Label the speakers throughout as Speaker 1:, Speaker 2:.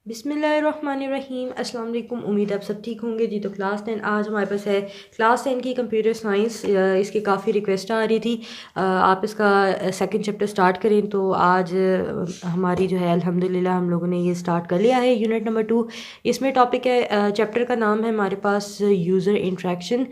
Speaker 1: बिस्मिल्लाहिर्रहमानिर्रहीम। अस्सलाम वालेकुम। उम्मीद आप सब ठीक होंगे जी। तो क्लास 10 आज हमारे पास है क्लास 10 की कंप्यूटर साइंस। इसकी काफ़ी रिक्वेस्ट आ रही थी आप इसका सेकंड चैप्टर स्टार्ट करें, तो आज हमारी जो है अल्हम्दुलिल्लाह हम लोगों ने ये स्टार्ट कर लिया है। यूनिट नंबर 2 इसमें टॉपिक है, चैप्टर का नाम है हमारे पास यूज़र इंट्रैक्शन।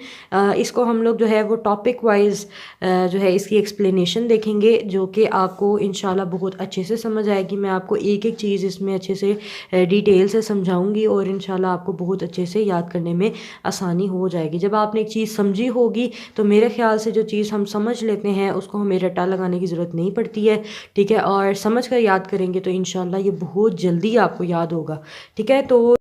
Speaker 1: इसको हम लोग जो है वो टॉपिक वाइज जो है इसकी एक्सप्लेनेशन देखेंगे, जो कि आपको इंशाल्लाह बहुत अच्छे से समझ आएगी। मैं आपको एक एक चीज़ इसमें अच्छे से डिटेल से समझाऊंगी और इंशाल्लाह आपको बहुत अच्छे से याद करने में आसानी हो जाएगी। जब आपने एक चीज़ समझी होगी तो मेरे ख्याल से जो चीज़ हम समझ लेते हैं उसको हमें रट्टा लगाने की ज़रूरत नहीं पड़ती है, ठीक है। और समझ कर याद करेंगे तो इंशाल्लाह ये बहुत जल्दी आपको याद होगा, ठीक है। तो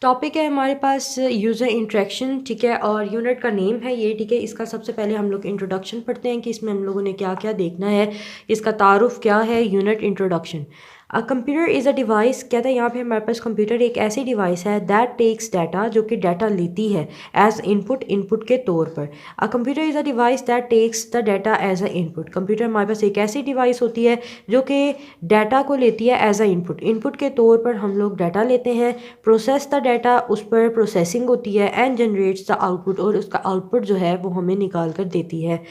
Speaker 1: टॉपिक है हमारे पास यूज़र इंट्रैक्शन, ठीक है, और यूनिट का नेम है ये, ठीक है। इसका सबसे पहले हम लोग इंट्रोडक्शन पढ़ते हैं कि इसमें हम लोगों ने क्या क्या देखना है। इसका तारुफ क्या है, unit introduction. A computer is a device, कहता है यहाँ पे हमारे पास कंप्यूटर एक ऐसी डिवाइस है दैट टेक्स डाटा, जो कि डाटा लेती है एज इनपुट, इनपुट के तौर पर। A computer is a device that takes the data as a input. Computer हमारे पास एक ऐसी डिवाइस होती है जो कि डाटा को लेती है एज अ इनपुट, इनपुट के तौर पर हम लोग डाटा लेते हैं। प्रोसेस द डाटा, उस पर प्रोसेसिंग होती है। एंड जनरेट्स द आउटपुट, और उसका आउटपुट जो है वो हमें निकाल कर देती है।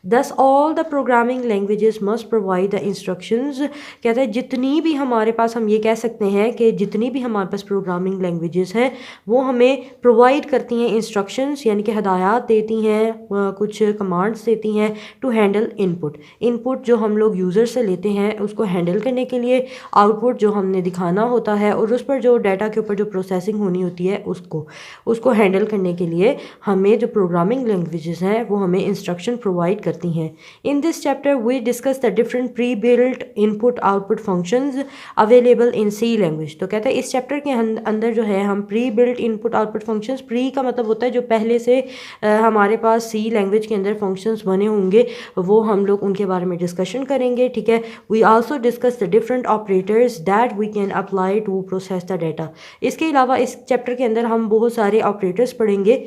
Speaker 1: दस all the programming languages must provide the instructions, कहता है जितनी भी हमारे पास, हम ये कह सकते हैं कि जितनी भी हमारे पास प्रोग्रामिंग लैंग्वेजेस हैं वो हमें प्रोवाइड करती हैं इंस्ट्रक्शंस, यानी कि हदायत देती हैं, कुछ कमांड्स देती हैं टू हैंडल इनपुट। इनपुट जो हम लोग यूज़र से लेते हैं उसको हैंडल करने के लिए, आउटपुट जो हमने दिखाना होता है और उस पर जो डाटा के ऊपर जो प्रोसेसिंग होनी होती है उसको हैंडल करने के लिए हमें जो प्रोग्रामिंग लैंग्वेजेस हैं वो हमें इंस्ट्रक्शन प्रोवाइड करती हैं। In this chapter we discuss the different pre built input output functions available in C language. तो कहता है इस चैप्टर के अंदर जो है हम pre built input output functions, pre का मतलब होता है जो पहले से हमारे पास सी लैंग्वेज के अंदर फंक्शंस बने होंगे, वो हम लोग उनके बारे में डिस्कशन करेंगे, ठीक है। We also discuss the different operators that we can apply to process the data. इसके अलावा इस चैप्टर के अंदर हम बहुत सारे ऑपरेटर्स पढ़ेंगे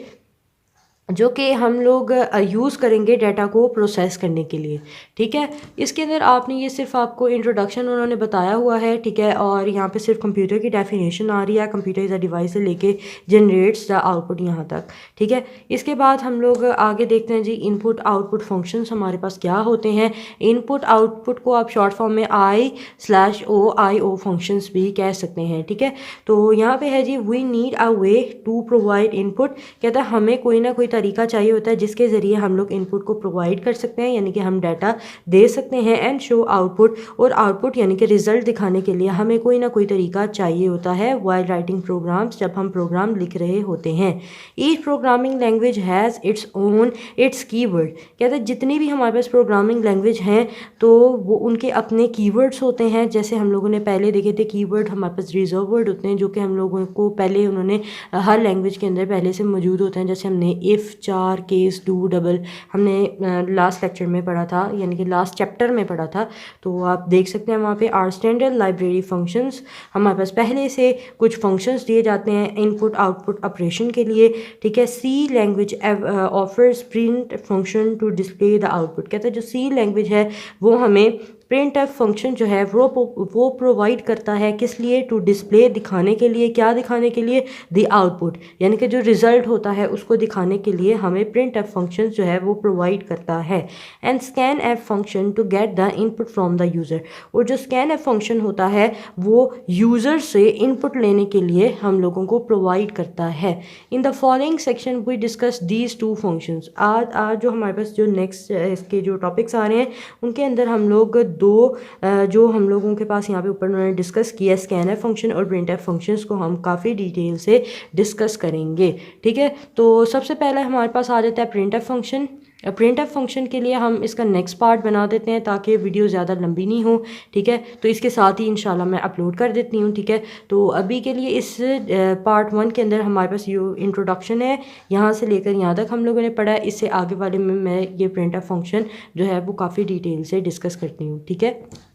Speaker 1: जो कि हम लोग यूज़ करेंगे डाटा को प्रोसेस करने के लिए, ठीक है। इसके अंदर आपने ये सिर्फ आपको इंट्रोडक्शन उन्होंने बताया हुआ है, ठीक है, और यहाँ पे सिर्फ कंप्यूटर की डेफिनेशन आ रही है, कंप्यूटर इज़ अ डिवाइस से लेके जनरेट्स द आउटपुट यहाँ तक, ठीक है। इसके बाद हम लोग आगे देखते हैं जी इनपुट आउटपुट फंक्शंस हमारे पास क्या होते हैं। इनपुट आउटपुट को आप शॉर्ट फॉर्म में IO फंक्शंस भी कह सकते हैं, ठीक है। तो यहाँ पे है जी we need a way to provide input, कहता है हमें कोई ना कोई तरीका चाहिए होता है जिसके ज़रिए हम लोग इनपुट को प्रोवाइड कर सकते हैं, यानी कि हम डाटा दे सकते हैं। एंड शो आउटपुट, और आउटपुट यानी कि रिजल्ट दिखाने के लिए हमें कोई ना कोई तरीका चाहिए होता है वाइल राइटिंग प्रोग्राम्स, जब हम प्रोग्राम लिख रहे होते हैं। Each programming language has its own it's keyword, कहते हैं जितनी भी हमारे पास प्रोग्रामिंग लैंग्वेज हैं तो वो उनके अपने कीवर्ड्स होते हैं। जैसे हम लोगों ने पहले देखे थे कीवर्ड हमारे पास रिजर्व वर्ड होते हैं, जो कि हम लोगों को पहले उन्होंने हर लैंग्वेज के अंदर पहले से मौजूद होते हैं। जैसे हमने इफ़, चार, केस, डू, डबल हमने लास्ट लेक्चर में पढ़ा था, यानी कि लास्ट चैप्टर में पढ़ा था। तो आप देख सकते हैं वहाँ पे आर स्टैंडर्ड लाइब्रेरी फंक्शंस, हमारे पास पहले से कुछ फंक्शंस दिए जाते हैं इनपुट आउटपुट ऑपरेशन के लिए, ठीक है। C language offers print function to display the output, कहता है जो सी लैंग्वेज है वो हमें प्रिंट एफ फंक्शन जो है वो प्रोवाइड करता है, किस लिए, टू डिस्प्ले, दिखाने के लिए, क्या दिखाने के लिए, द आउटपुट, यानी कि जो रिज़ल्ट होता है उसको दिखाने के लिए हमें प्रिंट एफ फंक्शन जो है वो प्रोवाइड करता है। And scan f function to get the input from the user, और जो स्कैन एफ फंक्शन होता है वो यूज़र से इनपुट लेने के लिए हम लोगों को प्रोवाइड करता है। In the following section we discuss these two functions. आज जो हमारे पास जो नेक्स्ट इसके जो टॉपिक्स आ रहे हैं उनके अंदर हम लोग दो जो हम लोगों के पास यहाँ पे ऊपर उन्होंने डिस्कस किया स्कैन एफ फंक्शन और प्रिंट एफ फंक्शंस को हम काफ़ी डिटेल से डिस्कस करेंगे, ठीक है। तो सबसे पहले हमारे पास आ जाता है print F function. Print F function के लिए हम इसका नेक्स्ट पार्ट बना देते हैं ताकि वीडियो ज़्यादा लंबी नहीं हो, ठीक है। तो इसके साथ ही इंशाल्लाह मैं अपलोड कर देती हूँ, ठीक है। तो अभी के लिए इस पार्ट 1 के अंदर हमारे पास ये इंट्रोडक्शन है, यहाँ से लेकर यहाँ तक हम लोगों ने पढ़ा है। इससे आगे वाले में मैं ये प्रिंट एफ फंक्शन जो है वो काफ़ी डिटेल से डिस्कस करती हूँ, ठीक है।